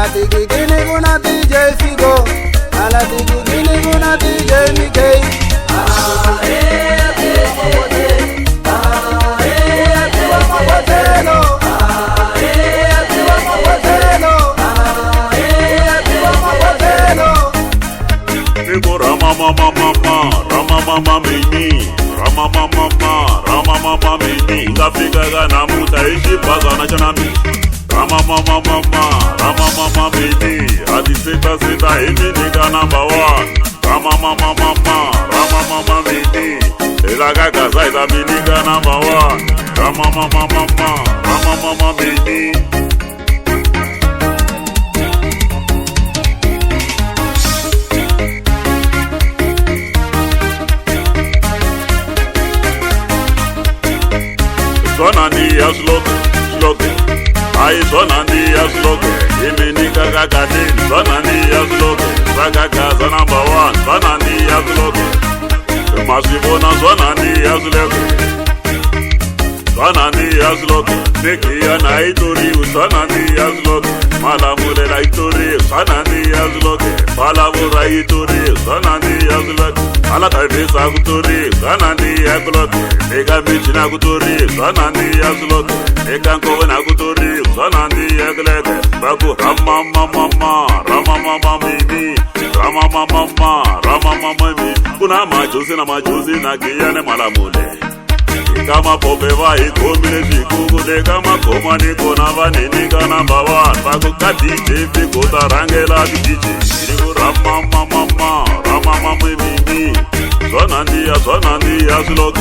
alatikikini kuna DJ Figo, alatikikini kuna DJ Mikey. Ramamama mimi, Ramamama mimi, ngafika kana muta ishipaza na chanami. Ramamama mimi, hadi sita himi nika number 1. Ramamama mimi, elaga Gaza ita minika number 1. Ramamama mimi. Sonani ya sloke, ai sonani ya sloke, iminika kakati, sonani ya sloke, Xigaza number 1, sonani ya sloke, masibona sonani ya sloke, sonani ya sloke, nikia na itori, sonani ya sloke, malamule na itori, sonani ya sloke, palavura itori, sonani ya sloke, alatavisa kutori, sonani ya sloke, eka michina kutori, sonani ya sloke, eka nkove na kutori, sonani ya sloke, baku ramamama mimi, ramamama mimi, kuna machozi na kiyane malamule. Kama pope va ikomile shikukude kama koma niko na vanini ka number 1. Baku kadije fiko tarangela dijije. Iliku ramamama mimi. Sonandia sloke.